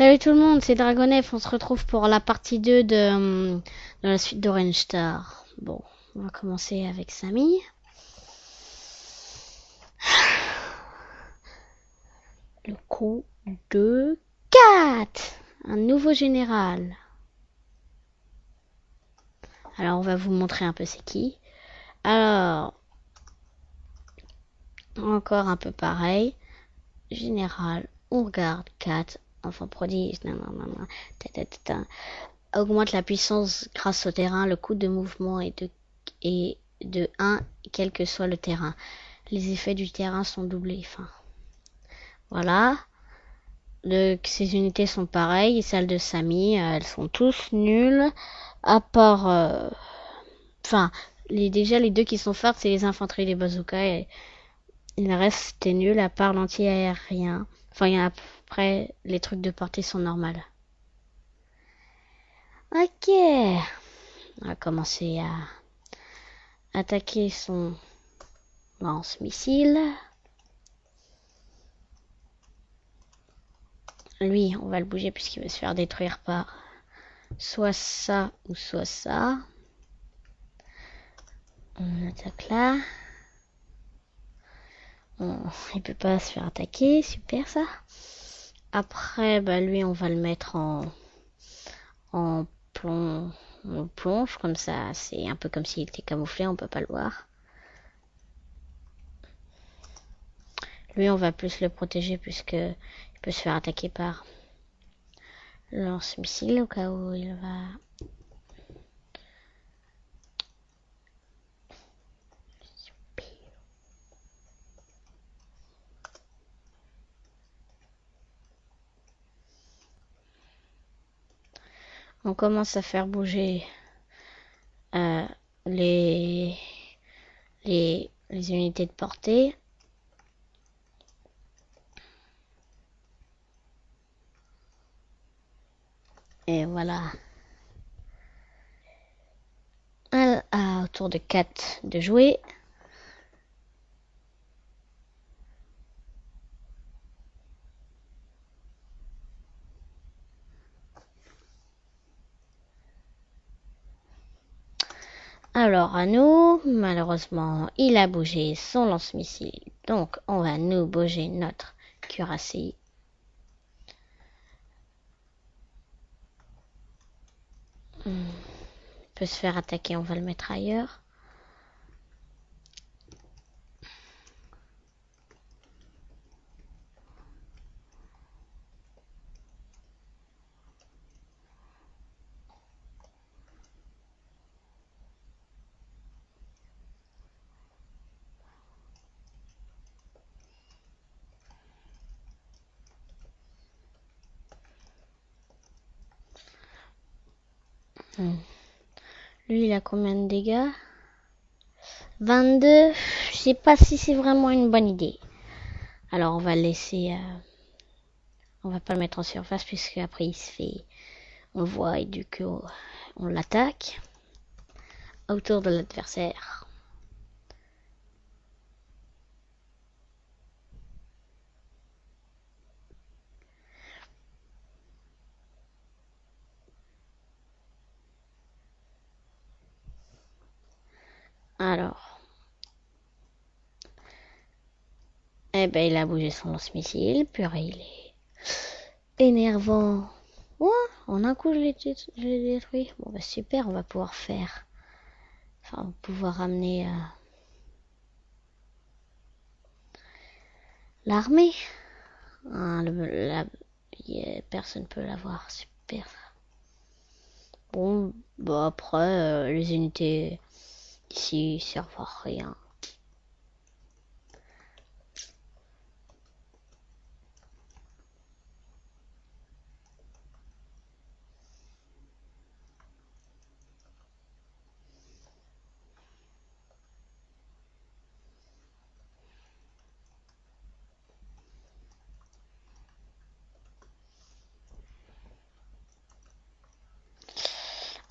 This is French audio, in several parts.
Salut tout le monde, c'est Dragonef. On se retrouve pour la partie 2 de la suite d'Orange Star. Bon, on va commencer avec Samy. Le coup de 4. Un nouveau général. Alors, on va vous montrer un peu c'est qui. Alors, encore un peu pareil. Général, on regarde 4. Enfant prodige. Augmente la puissance grâce au terrain. Le coût de mouvement est de 1, quel que soit le terrain. Les effets du terrain sont doublés. Enfin, voilà. Ces unités sont pareilles. Celles de Samy, elles sont tous nulles. À part... déjà les deux qui sont fortes, c'est les infanteries et les bazookas. Et le reste, c'était nul, à part l'anti-aérien. Enfin, après, les trucs de portée sont normales. Ok. On va commencer à attaquer son lance-missile. Lui, on va le bouger puisqu'il va se faire détruire par soit ça ou soit ça. On attaque là. Il peut pas se faire attaquer, super ça. Après, lui, on va le mettre en plonge, comme ça. C'est un peu comme s'il était camouflé, on peut pas le voir. Lui, on va plus le protéger puisque il peut se faire attaquer par lance-missile au cas où il va... On commence à faire bouger les unités de portée. Et voilà. Au tour de 4 de jouer. Alors à nous, malheureusement, il a bougé son lance-missile. Donc on va nous bouger notre cuirassé. Il peut se faire attaquer, on va le mettre ailleurs. Lui, il a combien de dégâts? 22. Je sais pas si c'est vraiment une bonne idée. Alors, on va le laisser... on va pas le mettre en surface puisque après il se fait... On le voit et du coup, on l'attaque. Autour de l'adversaire. Alors... il a bougé son lance-missile. Purée, il est énervant. Ouais, en un coup, je l'ai détruit. Bon, super, on va pouvoir faire... Enfin, on va pouvoir ramener l'armée. Personne peut l'avoir. Super. Bon, après, les unités ici servent à rien.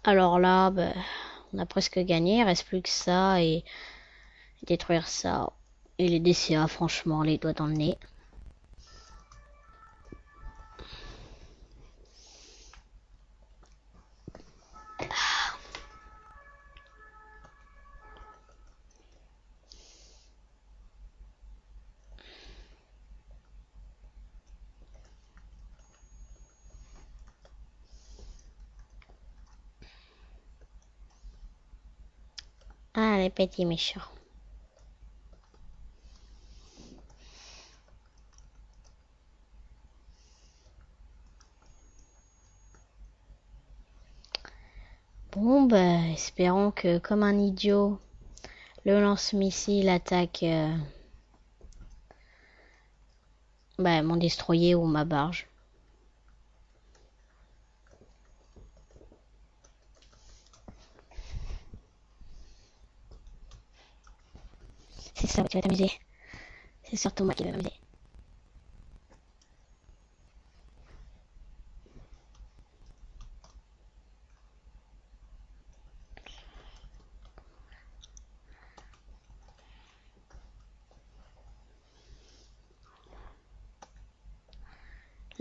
Alors là, on a presque gagné. Il reste plus que ça et détruire ça. Et les DCA, franchement, les doigts dans le nez. Ah, les petits méchants. Bon, bah, espérons que, comme un idiot, le lance-missile attaque mon destroyer ou ma barge. C'est ça, tu vas t'amuser. C'est surtout moi qui vais m'amuser.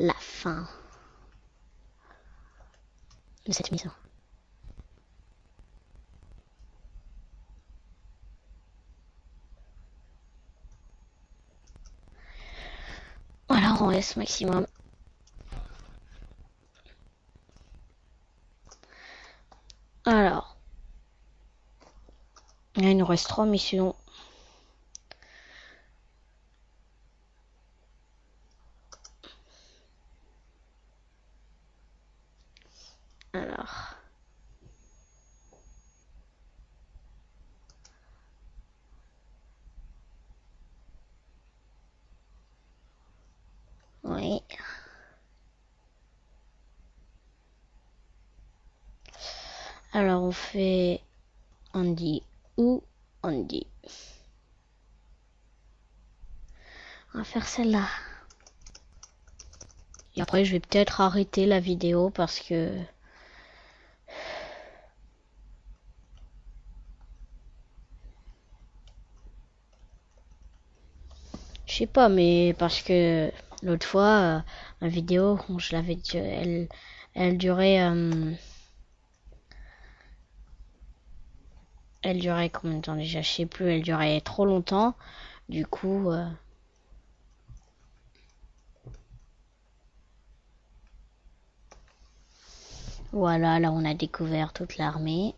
La fin de cette mission. Voilà, on laisse maximum. Alors, il nous reste 3 missions. Alors, oui. Alors, on fait Andy ou Andy. On va faire celle-là. Et après, je vais peut-être arrêter la vidéo parce que... Je sais pas, mais parce que l'autre fois, ma vidéo, je l'avais dit, elle durait... elle durait combien de temps déjà? Je sais plus, elle durait trop longtemps. Du coup... voilà, là on a découvert toute l'armée.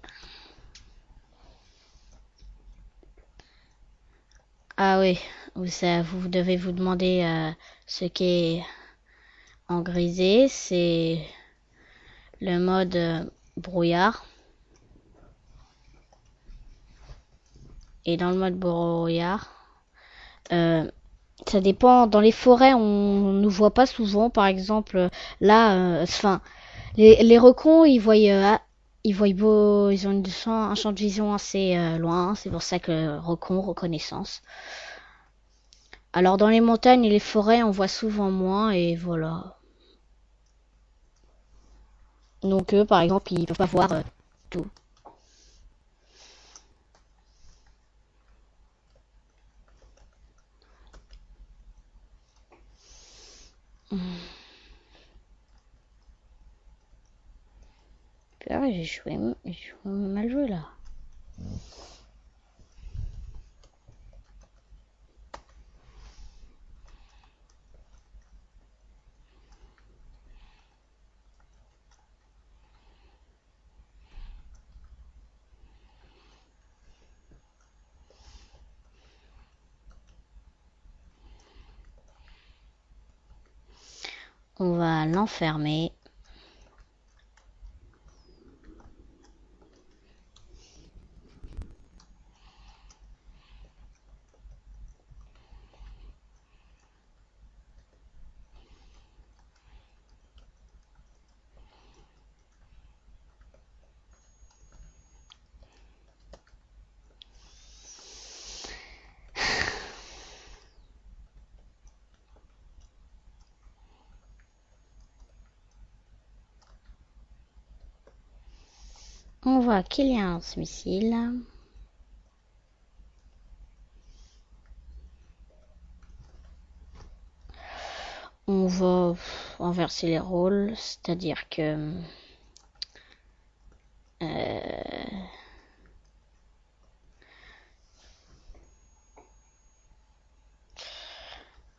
Ah oui, vous devez vous demander ce qu'est en grisé. C'est le mode brouillard. Et dans le mode brouillard, ça dépend. Dans les forêts, on ne voit pas souvent. Par exemple, là, les recons, ils ont un champ de vision assez loin. C'est pour ça que recon, reconnaissance. Alors dans les montagnes et les forêts, on voit souvent moins et voilà. Donc eux, par exemple, ils peuvent pas voir tout. Ah ouais, j'ai mal joué là. On va l'enfermer. On voit qu'il y a un missile. On va inverser les rôles, c'est-à-dire que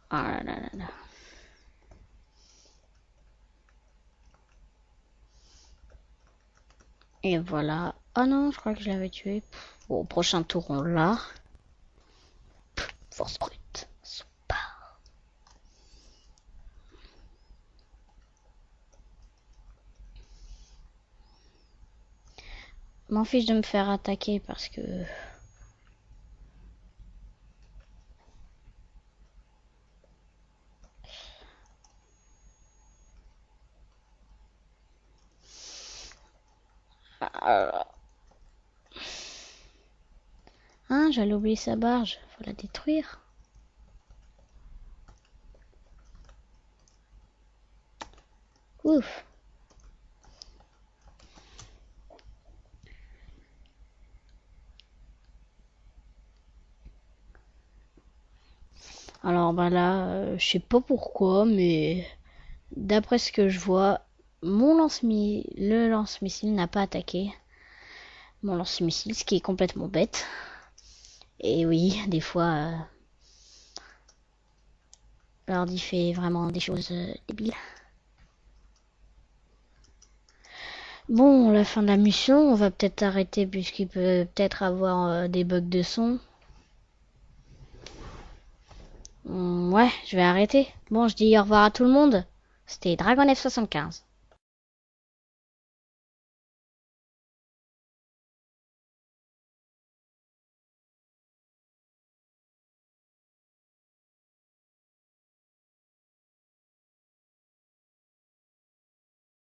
ah là là là là. Et voilà. Ah non, je crois que je l'avais tué. Bon, au prochain tour, on l'a. Force brute. Super. M'en fiche de me faire attaquer parce que... Hein, j'allais oublier sa barge. Faut la détruire. Ouf. Alors bah là, je sais pas pourquoi, mais d'après ce que je vois, le lance-missile n'a pas attaqué mon lance-missile, ce qui est complètement bête. Et oui, des fois, l'ordi fait vraiment des choses débiles. Bon, la fin de la mission, on va peut-être arrêter puisqu'il peut peut-être avoir des bugs de son. Ouais, je vais arrêter. Bon, je dis au revoir à tout le monde. C'était Dragon F75.